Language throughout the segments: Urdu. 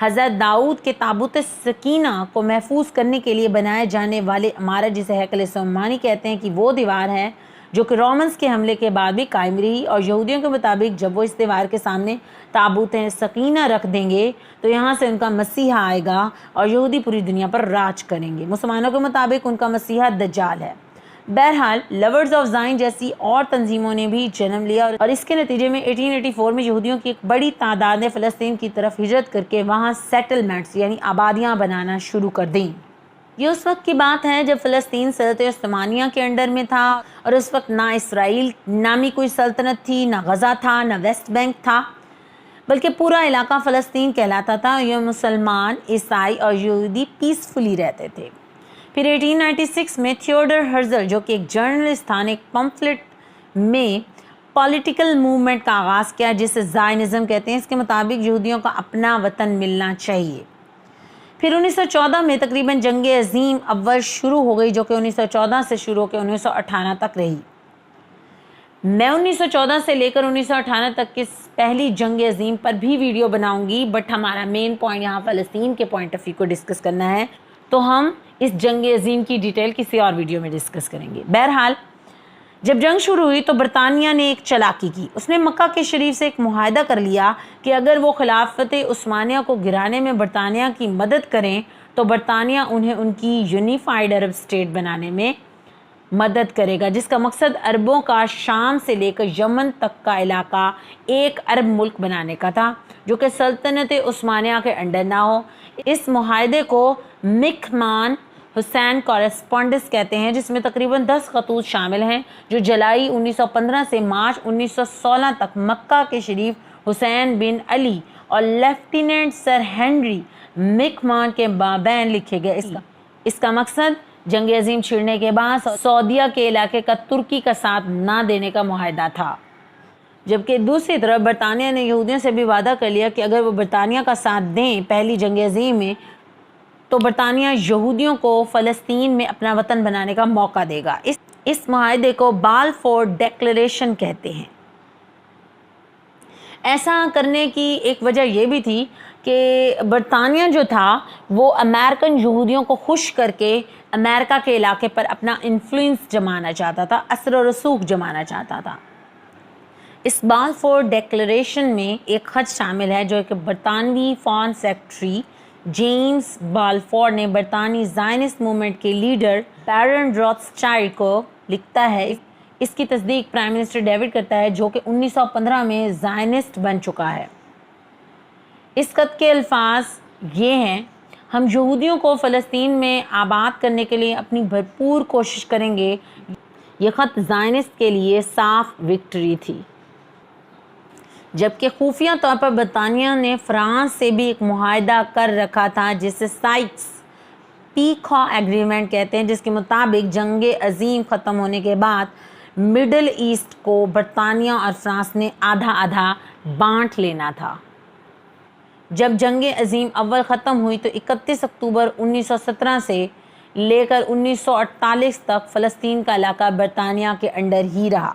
حضرت داؤد کے تابوت سکینہ کو محفوظ کرنے کے لیے بنائے جانے والے عمارت جسے ہیکل سلیمانی کہتے ہیں کہ وہ دیوار ہے جو کہ رومنز کے حملے کے بعد بھی قائم رہی، اور یہودیوں کے مطابق جب وہ اس دیوار کے سامنے تابوت سکینہ رکھ دیں گے تو یہاں سے ان کا مسیحا آئے گا اور یہودی پوری دنیا پر راج کریں گے۔ مسلمانوں کے مطابق ان کا مسیحا دجال ہے۔ بہرحال لورز آف زائن جیسی اور تنظیموں نے بھی جنم لیا اور اس کے نتیجے میں 1884 میں یہودیوں کی ایک بڑی تعداد نے فلسطین کی طرف ہجرت کر کے وہاں سیٹلمنٹس یعنی آبادیاں بنانا شروع کر دیں۔ یہ اس وقت کی بات ہے جب فلسطین سلطنت عثمانیہ کے انڈر میں تھا، اور اس وقت نہ اسرائیل نامی کوئی سلطنت تھی، نہ غزہ تھا، نہ ویسٹ بینک تھا، بلکہ پورا علاقہ فلسطین کہلاتا تھا۔ یہ مسلمان، عیسائی اور یہودی پیسفلی رہتے تھے۔ پھر 1896 میں تھیوڈر ہرزل جو کہ ایک جرنلسٹ تھا نے ایک پمفلٹ میں پولیٹیکل موومنٹ کا آغاز کیا جسے زائنزم کہتے ہیں۔ اس کے مطابق یہودیوں کا اپنا وطن ملنا چاہیے۔ پھر 1914 میں تقریباً جنگ عظیم اول شروع ہو گئی جو کہ 1914 سے شروع ہو کے 1918 تک رہی۔ میں 1914 سے لے کر 1918 تک کی پہلی جنگ عظیم پر بھی ویڈیو بناؤں گی، بٹ ہمارا مین پوائنٹ یہاں فلسطین کے پوائنٹ آف ویو کو ڈسکس کرنا ہے، تو ہم اس جنگ عظیم کی ڈیٹیل کسی اور ویڈیو میں ڈسکس کریں گے۔ بہرحال جب جنگ شروع ہوئی تو برطانیہ نے ایک چالاکی کی، اس نے مکہ کے شریف سے ایک معاہدہ کر لیا کہ اگر وہ خلافت عثمانیہ کو گرانے میں برطانیہ کی مدد کریں تو برطانیہ انہیں ان کی یونیفائیڈ عرب اسٹیٹ بنانے میں مدد کرے گا، جس کا مقصد عربوں کا شام سے لے کر یمن تک کا علاقہ ایک عرب ملک بنانے کا تھا جو کہ سلطنت عثمانیہ کے انڈر نہ ہو۔ اس معاہدے کو مکمان حسین کورسپونڈنس کہتے ہیں، جس میں تقریباً 10 خطوط شامل ہیں جو جولائی 1915 سے مارچ 1916 تک مکہ کے شریف حسین بن علی اور لیفٹیننٹ سر ہنری مکمان کے مابین لکھے گئے۔ اس کا مقصد جنگ عظیم چھڑنے کے بعد سعودیہ کے علاقے کا ترکی کا ساتھ نہ دینے کا معاہدہ تھا، جبکہ دوسری طرف برطانیہ نے یہودیوں سے بھی وعدہ کر لیا کہ اگر وہ برطانیہ کا ساتھ دیں پہلی جنگ عظیم میں تو برطانیہ یہودیوں کو فلسطین میں اپنا وطن بنانے کا موقع دے گا۔ اس معاہدے کو بالفور ڈیکلریشن کہتے ہیں۔ ایسا کرنے کی ایک وجہ یہ بھی تھی کہ برطانیہ جو تھا وہ امریکن یہودیوں کو خوش کر کے امریکہ کے علاقے پر اپنا انفلوئنس جمانا چاہتا تھا، اثر و رسوخ جمانا چاہتا تھا۔ اس بالفور ڈیکلریشن میں ایک خط شامل ہے جو کہ برطانوی فارن سیکرٹری جیمز بالفور نے برطانوی زائنسٹ موومنٹ کے لیڈر بیرن روتھسچائلڈ کو لکھتا ہے۔ اس کی تصدیق پرائم منسٹر ڈیوڈ کرتا ہے جو کہ 1915 میں زائنسٹ بن چکا ہے۔ اس خط کے الفاظ یہ ہیں: ہم یہودیوں کو فلسطین میں آباد کرنے کے لیے اپنی بھرپور کوشش کریں گے۔ یہ خط زائنسٹ کے لیے صاف وکٹری تھی۔ جبکہ خفیہ طور پر برطانیہ نے فرانس سے بھی ایک معاہدہ کر رکھا تھا جسے سائکس پیکو ایگریمنٹ کہتے ہیں، جس کے مطابق جنگ عظیم ختم ہونے کے بعد مڈل ایسٹ کو برطانیہ اور فرانس نے آدھا آدھا بانٹ لینا تھا۔ جب جنگ عظیم اول ختم ہوئی تو 31 اکتوبر 1917 سے لے کر 1948 تک فلسطین کا علاقہ برطانیہ کے انڈر ہی رہا۔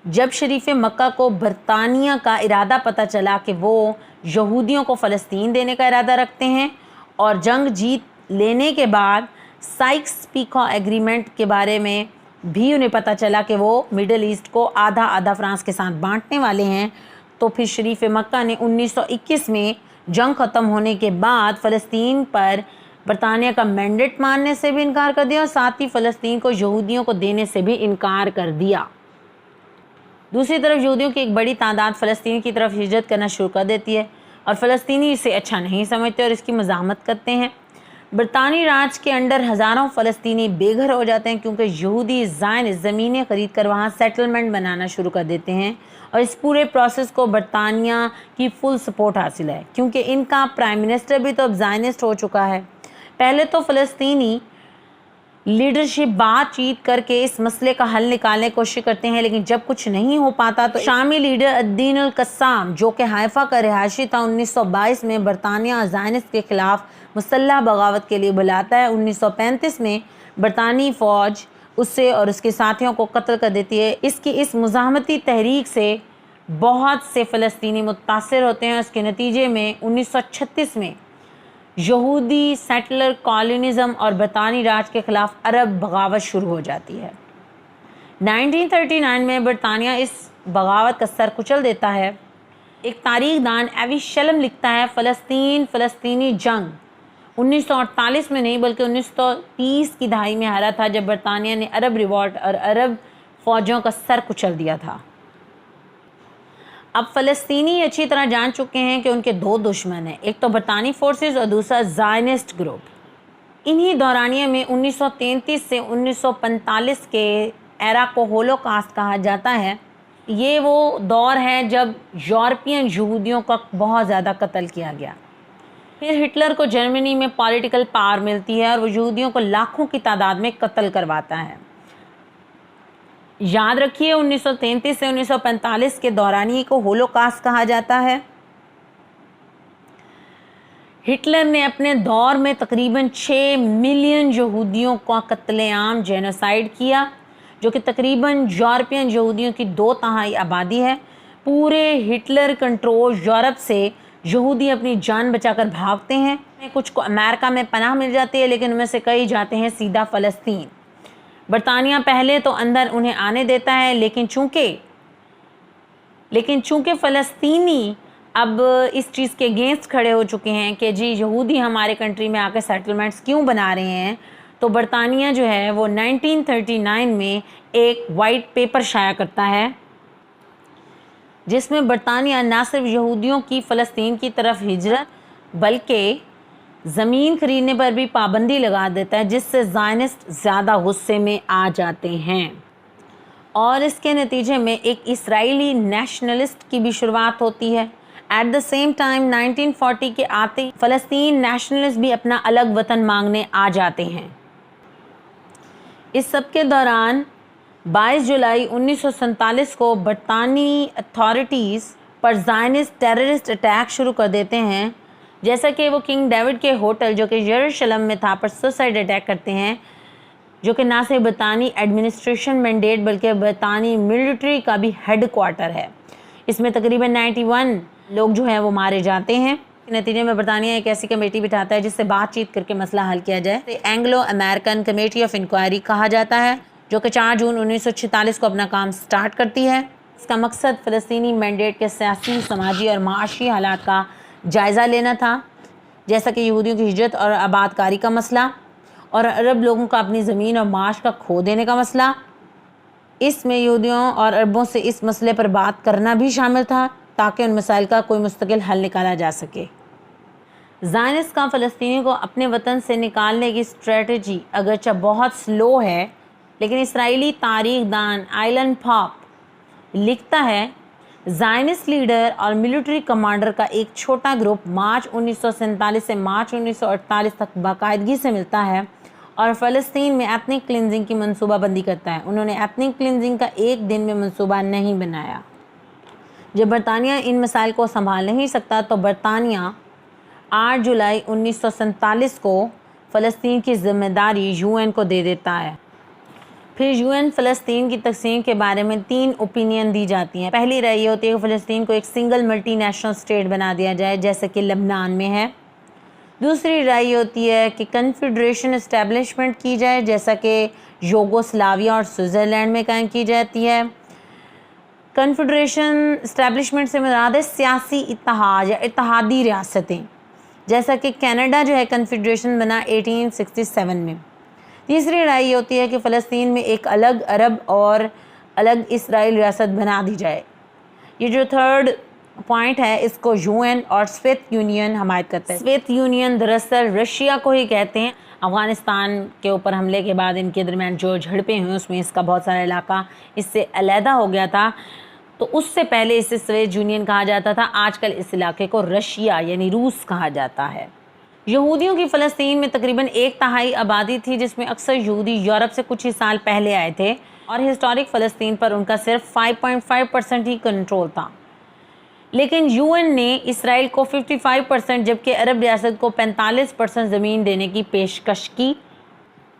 جب شریف مکہ کو برطانیہ کا ارادہ پتہ چلا کہ وہ یہودیوں کو فلسطین دینے کا ارادہ رکھتے ہیں اور جنگ جیت لینے کے بعد سائکس پیکو ایگریمنٹ کے بارے میں بھی انہیں پتہ چلا کہ وہ مڈل ایسٹ کو آدھا آدھا فرانس کے ساتھ بانٹنے والے ہیں، تو پھر شریف مکہ نے 1921 میں جنگ ختم ہونے کے بعد فلسطین پر برطانیہ کا مینڈیٹ ماننے سے بھی انکار کر دیا اور ساتھ ہی فلسطین کو یہودیوں کو دینے سے بھی انکار کر دیا۔ دوسری طرف یہودیوں کی ایک بڑی تعداد فلسطین کی طرف ہجرت کرنا شروع کر دیتی ہے اور فلسطینی اسے اچھا نہیں سمجھتے اور اس کی مزاحمت کرتے ہیں۔ برطانوی راج کے انڈر ہزاروں فلسطینی بے گھر ہو جاتے ہیں کیونکہ یہودی زائنسٹ زمینیں خرید کر وہاں سیٹلمنٹ بنانا شروع کر دیتے ہیں، اور اس پورے پروسیس کو برطانیہ کی فل سپورٹ حاصل ہے کیونکہ ان کا پرائم منسٹر بھی تو اب زائنسٹ ہو چکا ہے۔ پہلے تو فلسطینی لیڈرشپ بات چیت کر کے اس مسئلے کا حل نکالنے کی کوشش کرتے ہیں، لیکن جب کچھ نہیں ہو پاتا تو شامی لیڈر الدین القسام جو کہ حائفہ کا رہائشی تھا 1922 میں برطانیہ اور زائنسٹ کے خلاف مسلح بغاوت کے لیے بلاتا ہے۔ 1935 میں برطانوی فوج اسے اور اس کے ساتھیوں کو قتل کر دیتی ہے۔ اس کی اس مزاحمتی تحریک سے بہت سے فلسطینی متاثر ہوتے ہیں. اس کے نتیجے میں 1936 میں یہودی سیٹلر کالونزم اور برطانوی راج کے خلاف عرب بغاوت شروع ہو جاتی ہے. 1939 میں برطانیہ اس بغاوت کا سر کچل دیتا ہے. ایک تاریخ دان ایوی شلم لکھتا ہے فلسطینی جنگ 1948 میں نہیں بلکہ 1930 کی دہائی میں ہارا تھا، جب برطانیہ نے عرب ریوولٹ اور عرب فوجوں کا سر کچل دیا تھا. اب فلسطینی اچھی طرح جان چکے ہیں کہ ان کے دو دشمن ہیں، ایک تو برطانوی فورسز اور دوسرا زائنسٹ گروپ. انہی دورانیے میں 1933 سے 1945 کے ایرا کو ہولوکاسٹ کہا جاتا ہے. یہ وہ دور ہے جب یورپین یہودیوں کا بہت زیادہ قتل کیا گیا. پھر ہٹلر کو جرمنی میں پولیٹیکل پاور ملتی ہے اور وہ یہودیوں کو لاکھوں کی تعداد میں قتل کرواتا ہے. یاد رکھیے 1933 سے 1945 کے دورانیے کو ہولوکاسٹ کہا جاتا ہے. ہٹلر نے اپنے دور میں تقریباً 6 ملین یہودیوں کا قتل عام جینوسائیڈ کیا، جو کہ تقریباً یورپین یہودیوں کی 2/3 آبادی ہے. پورے ہٹلر کنٹرول یورپ سے یہودی اپنی جان بچا کر بھاگتے ہیں. کچھ کو امریکہ میں پناہ مل جاتی ہے، لیکن ان میں سے کئی جاتے ہیں سیدھا فلسطین. برطانیہ پہلے تو اندر انہیں آنے دیتا ہے، لیکن چونکہ فلسطینی اب اس چیز کے اگینسٹ کھڑے ہو چکے ہیں کہ جی یہودی ہمارے کنٹری میں آ کے سیٹلمنٹس کیوں بنا رہے ہیں، تو برطانیہ جو ہے وہ 1939 میں ایک وائٹ پیپر شائع کرتا ہے جس میں برطانیہ نہ صرف یہودیوں کی فلسطین کی طرف ہجرت بلکہ زمین خریدنے پر بھی پابندی لگا دیتا ہے، جس سے زائنسٹ زیادہ غصے میں آ جاتے ہیں. اور اس کے نتیجے میں ایک اسرائیلی نیشنلسٹ کی بھی شروعات ہوتی ہے. ایٹ دا سیم ٹائم 1940 کے آتے فلسطین نیشنلسٹ بھی اپنا الگ وطن مانگنے آ جاتے ہیں. اس سب کے دوران 22 جولائی 1947 کو برطانوی اتھارٹیز پر زائنسٹ ٹیررسٹ اٹیک شروع کر دیتے ہیں، جیسا کہ وہ کنگ ڈیوڈ کے ہوٹل جو کہ یروشلم میں تھا پر سوسائڈ اٹیک کرتے ہیں، جو کہ نہ صرف برطانوی ایڈمنسٹریشن مینڈیٹ بلکہ برطانوی ملٹری کا بھی ہیڈ کوارٹر ہے. اس میں تقریباً 91 لوگ جو ہیں وہ مارے جاتے ہیں. نتیجے میں برطانیہ ایک ایسی کمیٹی بٹھاتا ہے جس سے بات چیت کر کے مسئلہ حل کیا جائے. Anglo American committee of inquiry کہا جاتا ہے، جو کہ 4 جون 1946 کو اپنا کام سٹارٹ کرتی ہے. اس کا مقصد فلسطینی مینڈیٹ کے سیاسی، سماجی اور معاشی حالات کا جائزہ لینا تھا، جیسا کہ یہودیوں کی ہجرت اور آباد کاری کا مسئلہ اور عرب لوگوں کا اپنی زمین اور معاش کا کھو دینے کا مسئلہ. اس میں یہودیوں اور عربوں سے اس مسئلے پر بات کرنا بھی شامل تھا تاکہ ان مسائل کا کوئی مستقل حل نکالا جا سکے. زائنسٹ کا فلسطینیوں کو اپنے وطن سے نکالنے کی اسٹریٹجی اگرچہ بہت سلو ہے، لیکن اسرائیلی تاریخ دان آئلن پاپ لکھتا ہے زائنسٹ لیڈر اور ملٹری کمانڈر کا ایک چھوٹا گروپ مارچ 1947 سے مارچ 1948 تک باقاعدگی سے ملتا ہے اور فلسطین میں ایتھنک کلینزنگ کی منصوبہ بندی کرتا ہے. انہوں نے ایتھنک کلینزنگ کا ایک دن میں منصوبہ نہیں بنایا. جب برطانیہ ان مسائل کو سنبھال نہیں سکتا تو برطانیہ 8 جولائی 1947 کو فلسطین کی ذمہ داری UN کو دے دیتا ہے. پھر UN فلسطین کی تقسیم کے بارے میں 3 اوپینین دی جاتی ہیں. پہلی رائے یہ ہوتی ہے کہ فلسطین کو ایک سنگل ملٹی نیشنل اسٹیٹ بنا دیا جائے جیسے کہ لبنان میں ہے. دوسری رائے یہ ہوتی ہے کہ کنفیڈریشن اسٹیبلشمنٹ کی جائے جیسا کہ یوگوسلاویا اور سوئٹزرلینڈ میں قائم کی جاتی ہے. کنفیڈریشن اسٹیبلشمنٹ سے مراد ہے سیاسی اتحاد یا اتحادی ریاستیں، جیسا کہ کینیڈا جو ہے کنفیڈریشن بنا 1867 میں. تیسری رائے یہ ہوتی ہے کہ فلسطین میں ایک الگ عرب اور الگ اسرائیل ریاست بنا دی جائے. یہ جو تھرڈ پوائنٹ ہے اس کو UN اور سوویت یونین حمایت کرتا ہے. سوویت یونین دراصل رشیا کو ہی کہتے ہیں. افغانستان کے اوپر حملے کے بعد ان کے درمیان جو جھڑپیں ہوئیں اس میں اس کا بہت سارا علاقہ اس سے علیحدہ ہو گیا تھا، تو اس سے پہلے اسے سوویت یونین کہا جاتا تھا. آج کل اس علاقے کو رشیا یعنی روس کہا جاتا ہے. یہودیوں کی فلسطین میں تقریباً 1/3 آبادی تھی، جس میں اکثر یہودی یورپ سے کچھ ہی سال پہلے آئے تھے اور ہسٹورک فلسطین پر ان کا صرف 5.5% ہی کنٹرول تھا. لیکن UN نے اسرائیل کو 55% جبکہ عرب ریاست کو 45% زمین دینے کی پیشکش کی.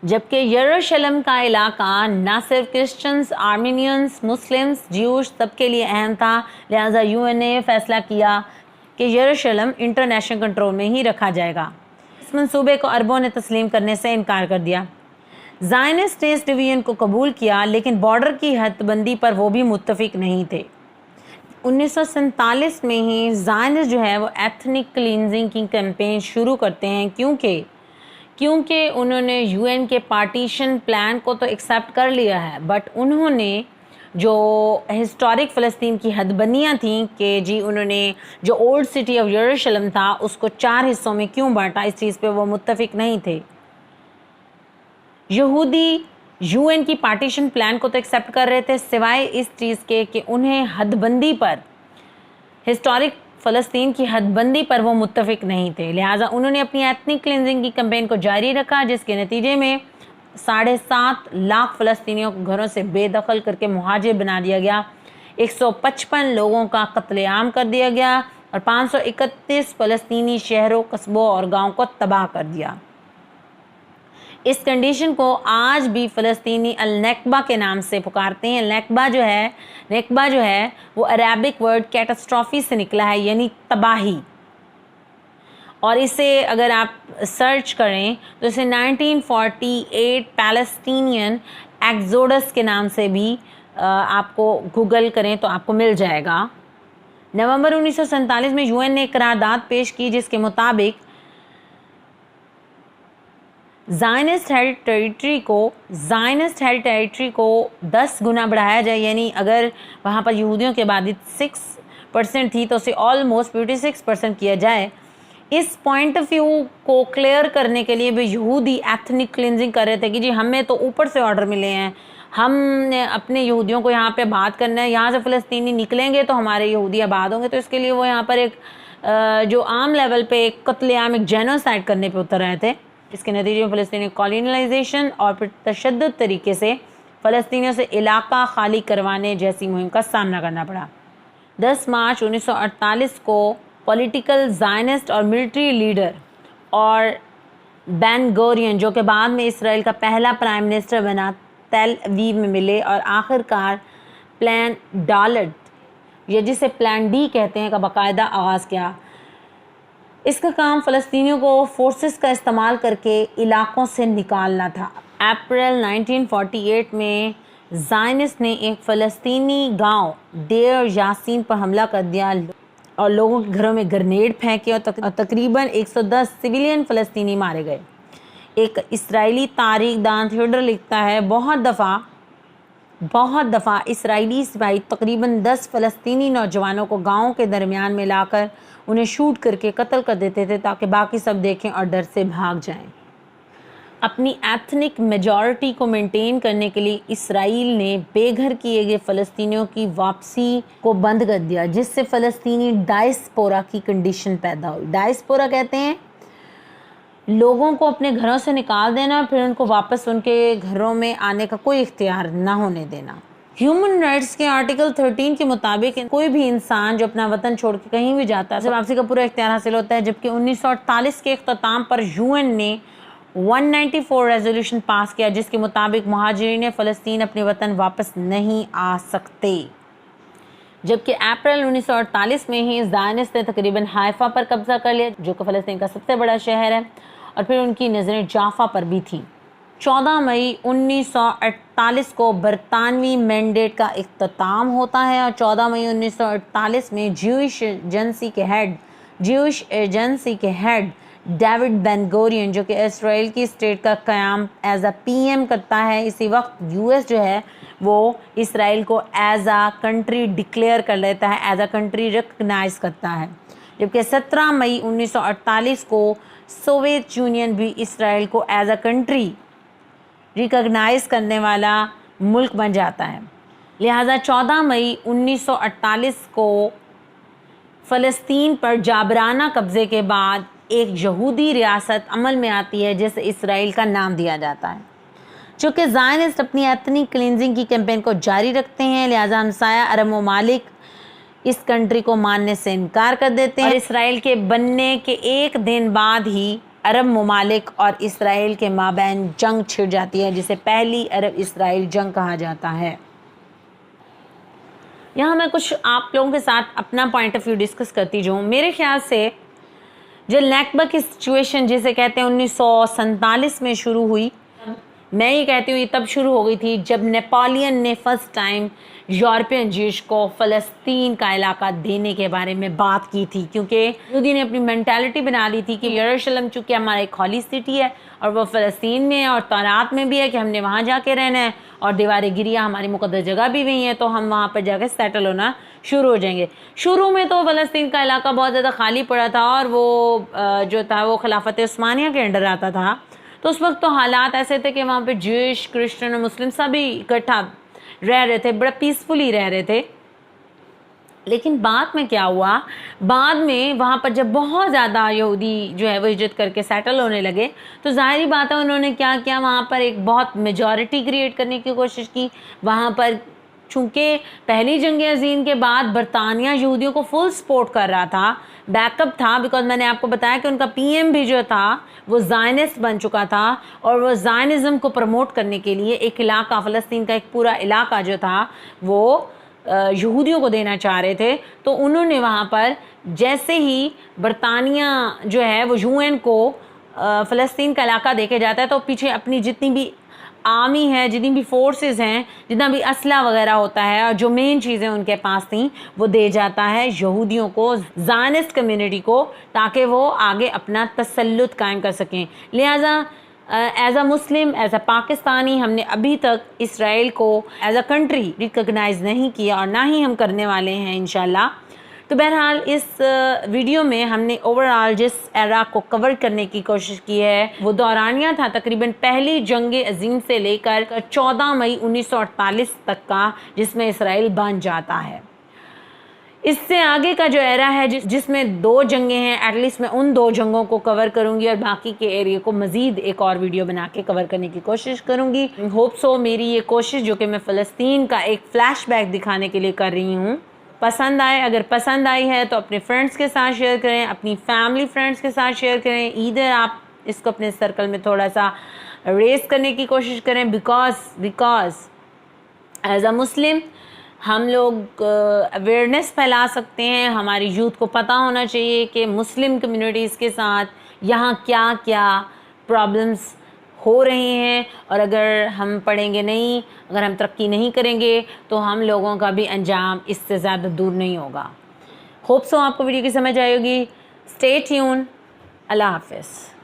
جبکہ یروشلم کا علاقہ نہ صرف کرسچنز، آرمینینز، مسلمز، جیوش سب کے لیے اہم تھا، لہٰذا UN نے فیصلہ کیا کہ یروشلم انٹرنیشنل کنٹرول میں ہی رکھا جائے گا۔ اس منصوبے کو عربوں نے تسلیم کرنے سے انکار کر دیا۔ زائنسٹ نے اس ڈویژن کو قبول کیا، لیکن بارڈر کی حد بندی پر وہ بھی متفق نہیں تھے۔ 1947 میں ہی زائنسٹ جو ہے وہ ایتھنک کلینزنگ کی کیمپین شروع کرتے ہیں، کیونکہ انہوں نے UN کے پارٹیشن پلان کو تو ایکسیپٹ کر لیا ہے، بٹ انہوں نے جو ہسٹورک فلسطین کی حد بندیاں تھیں کہ جی انہوں نے جو اولڈ سٹی آف یروشلم تھا اس کو 4 حصوں میں کیوں بانٹا، اس چیز پہ وہ متفق نہیں تھے۔ یہودی UN کی پارٹیشن پلان کو تو ایکسیپٹ کر رہے تھے، سوائے اس چیز کے کہ انہیں حد بندی پر، ہسٹورک فلسطین کی حد بندی پر وہ متفق نہیں تھے، لہٰذا انہوں نے اپنی ایتھنک کلینزنگ کی کیمپین کو جاری رکھا، جس کے نتیجے میں 7.5 لاکھ فلسطینیوں کو گھروں سے بے دخل کر کے مہاجر بنا دیا گیا، 155 لوگوں کا قتل عام کر دیا گیا اور 531 فلسطینی شہروں، قصبوں اور گاؤں کو تباہ کر دیا۔ اس کنڈیشن کو آج بھی فلسطینی النکبہ کے نام سے پکارتے ہیں۔ نکبہ جو ہے وہ عربک ورڈ کیٹاسٹرافی سے نکلا ہے، یعنی تباہی، اور اسے اگر آپ سرچ کریں تو اسے 1948 پیلسٹینین ایکزوڈس کے نام سے بھی آپ کو گوگل کریں تو آپ کو مل جائے گا۔ نومبر 1947 میں UN نے ایک قرارداد پیش کی جس کے مطابق زائنسٹ ہیلڈ ٹیریٹری کو 10 گنا بڑھایا جائے، یعنی اگر وہاں پر یہودیوں کی آبادی 6% تھی تو اسے آلموسٹ 56% کیا جائے۔ اس پوائنٹ آف ویو کو کلیئر کرنے کے لیے بھی یہودی ایتھنک کلینزنگ کر رہے تھے کہ جی ہمیں تو اوپر سے آرڈر ملے ہیں، ہم نے اپنے یہودیوں کو یہاں پہ آباد کرنا ہے، یہاں سے فلسطینی نکلیں گے تو ہمارے یہودی آباد ہوں گے، تو اس کے لیے وہ یہاں پر ایک جو عام لیول پہ ایک قتل عام، ایک جینوسائیڈ کرنے پہ اتر رہے تھے۔ اس کے نتیجے میں فلسطینی کالونیلائزیشن اور پھر تشدد طریقے سے فلسطینیوں سے علاقہ خالی کروانے جیسی مہم کا سامنا کرنا پڑا۔ 10 مارچ 1948 کو پولیٹیکل زائنسٹ اور ملٹری لیڈر اور بین گورین، جو کہ بعد میں اسرائیل کا پہلا پرائم منسٹر بنا، تل اویو میں ملے اور آخر کار پلان ڈالٹ، یا جسے پلان ڈی کہتے ہیں، کا باقاعدہ آغاز کیا۔ اس کا کام فلسطینیوں کو فورسز کا استعمال کر کے علاقوں سے نکالنا تھا۔ اپریل 1948 میں زائنسٹ نے ایک فلسطینی گاؤں دیر یاسین پر حملہ کر دیا اور لوگوں کے گھروں میں گرنیڈ پھینکے اور تقریباً 110 سویلین فلسطینی مارے گئے۔ ایک اسرائیلی تاریخ دان تھیوڈر لکھتا ہے، بہت دفعہ اسرائیلی سپاہی تقریباً 10 فلسطینی نوجوانوں کو گاؤں کے درمیان میں لا کر انہیں شوٹ کر کے قتل کر دیتے تھے تاکہ باقی سب دیکھیں اور ڈر سے بھاگ جائیں۔ اپنی ایتھنک میجورٹی کو مینٹین کرنے کے لیے اسرائیل نے بے گھر کیے گئے فلسطینیوں کی واپسی کو بند کر دیا، جس سے فلسطینی ڈائسپورا کی کنڈیشن پیدا ہوئی۔ ڈائسپورا کہتے ہیں لوگوں کو اپنے گھروں سے نکال دینا، پھر ان کو واپس ان کے گھروں میں آنے کا کوئی اختیار نہ ہونے دینا۔ ہیومن رائٹس کے آرٹیکل 13 کے مطابق کوئی بھی انسان جو اپنا وطن چھوڑ کے کہیں بھی جاتا ہے اسے واپسی کا پورا اختیار حاصل ہوتا ہے، جبکہ 1948 کے اختتام پر UN نے 194 ریزولوشن پاس کیا جس کے مطابق مہاجرین فلسطین اپنے وطن واپس نہیں آ سکتے۔ جبکہ اپریل 1948 میں ہی زائنسٹ نے تقریباً حائفہ پر قبضہ کر لیا، جو کہ فلسطین کا سب سے بڑا شہر ہے، اور پھر ان کی نظریں جافا پر بھی تھیں۔ 14 مئی 1948 کو برطانوی مینڈیٹ کا اختتام ہوتا ہے اور 14 مئی 1948 میں جیوش ایجنسی کے ہیڈ ڈیوڈ بین گورین، جو کہ اسرائیل کی اسٹیٹ کا قیام ایز اے PM کرتا ہے، اسی وقت US جو ہے وہ اسرائیل کو ایز اے کنٹری ڈکلیئر کر لیتا ہے، ایز اے کنٹری ریکگنائز کرتا ہے۔ جبکہ 17 مئی 1948 کو سوویت یونین بھی اسرائیل کو ایز اے کنٹری ریکگنائز کرنے والا ملک بن جاتا ہے۔ لہٰذا 14 مئی 1948 کو فلسطین پر جابرانہ قبضے کے بعد ایک یہودی ریاست عمل میں آتی ہے جسے اسرائیل کا نام دیا جاتا ہے۔ چونکہ زائنسٹ اپنی ایتھنک کلینزنگ کی کیمپین کو جاری رکھتے ہیں، لہٰذا ہمسایہ عرب ممالک اس کنٹری کو ماننے سے انکار کر دیتے ہیں، اور اسرائیل کے بننے کے ایک دن بعد ہی عرب ممالک اور اسرائیل کے مابین جنگ چھڑ جاتی ہے، جسے پہلی عرب اسرائیل جنگ کہا جاتا ہے۔ یہاں میں کچھ آپ لوگوں کے ساتھ اپنا پوائنٹ آف ویو ڈسکس کرتی جاؤں۔ میرے خیال سے جو نیکبہ کی سچویشن جسے کہتے ہیں 1947 میں شروع ہوئی، میں یہ کہتی ہوں یہ تب شروع ہو گئی تھی جب نیپولین نے فرسٹ ٹائم یورپین جیش کو فلسطین کا علاقہ دینے کے بارے میں بات کی تھی، کیونکہ یہودی نے اپنی مینٹالٹی بنا لی تھی کہ یروشلم چونکہ ہمارا ایک ہولی سٹی ہے اور وہ فلسطین میں ہے اور تورات میں بھی ہے کہ ہم نے وہاں جا کے رہنا ہے، اور دیوار گریہ ہماری مقدس جگہ بھی وہی ہے، تو ہم وہاں پر جا کے سیٹل ہونا شروع ہو جائیں گے۔ شروع میں تو فلسطین کا علاقہ بہت زیادہ خالی پڑا تھا اور وہ جو تھا وہ خلافت عثمانیہ کے انڈر آتا تھا، تو اس وقت تو حالات ایسے تھے کہ وہاں پہ جوئش، کرسچن اور مسلم سبھی اکٹھا رہ رہے تھے، بڑا پیسفلی رہ رہے تھے۔ لیکن بعد میں کیا ہوا، بعد میں وہاں پر جب بہت زیادہ یہودی جو ہے وہ ہجرت کر کے سیٹل ہونے لگے، تو ظاہری بات ہے انہوں نے کیا کیا، وہاں پر ایک بہت میجورٹی کریٹ کرنے کی کوشش کی۔ وہاں پر چونکہ پہلی جنگ عظیم کے بعد برطانیہ یہودیوں کو فل سپورٹ کر رہا تھا، بیک اپ تھا، بیکاز میں نے آپ کو بتایا کہ ان کا پی ایم بھی جو تھا وہ زائنسٹ بن چکا تھا، اور وہ زائنزم کو پروموٹ کرنے کے لیے ایک علاقہ، فلسطین کا ایک پورا علاقہ جو تھا وہ یہودیوں کو دینا چاہ رہے تھے۔ تو انہوں نے وہاں پر جیسے ہی برطانیہ جو ہے وہ یو این کو فلسطین کا علاقہ دے کے جاتا ہے، تو پیچھے اپنی جتنی بھی آرمی ہے، جتنی بھی فورسز ہیں، جتنا بھی اسلحہ وغیرہ ہوتا ہے اور جو مین چیزیں ان کے پاس تھیں وہ دے جاتا ہے یہودیوں کو، زائنسٹ کمیونٹی کو، تاکہ وہ آگے اپنا تسلط قائم کر سکیں۔ لہٰذا as a Muslim, as a Pakistani, ہم نے ابھی تک اسرائیل کو ایز اے کنٹری ریکگنائز نہیں کیا اور نہ ہی ہم کرنے والے ہیں انشاءاللہ۔ تو بہرحال اس ویڈیو میں ہم نے اوورآل جس ایرا کو کور کرنے کی کوشش کی ہے وہ دورانیہ تھا تقریباً پہلی جنگ عظیم سے لے کر 14 مئی 1948 تک کا، جس میں اسرائیل بن جاتا ہے۔ اس سے آگے کا جو ایرا ہے جس میں 2 جنگیں ہیں، ایٹ لیسٹ میں ان 2 جنگوں کو کور کروں گی اور باقی کے ایریا کو مزید ایک اور ویڈیو بنا کے کور کرنے کی کوشش کروں گی۔ ہوپ سو میری یہ کوشش جو کہ میں فلسطین کا ایک فلیش بیک دکھانے کے لیے کر رہی ہوں پسند آئے۔ اگر پسند آئی ہے تو اپنے فرینڈس کے ساتھ شیئر کریں، اپنی فیملی فرینڈس کے ساتھ شیئر کریں، ادھر آپ اس کو اپنے سرکل میں تھوڑا سا ریز کرنے کی کوشش کریں، بیکاز ایز اے مسلم ہم لوگ اویئرنیس پھیلا سکتے ہیں۔ ہماری یوتھ کو پتہ ہونا چاہیے کہ مسلم کمیونٹیز کے ساتھ یہاں کیا کیا پرابلمس ہو رہے ہیں، اور اگر ہم پڑھیں گے نہیں، اگر ہم ترقی نہیں کریں گے تو ہم لوگوں کا بھی انجام اس سے زیادہ دور نہیں ہوگا۔ ہوپ سو آپ کو ویڈیو کی سمجھ آئے گی۔ Stay tune. اللہ حافظ۔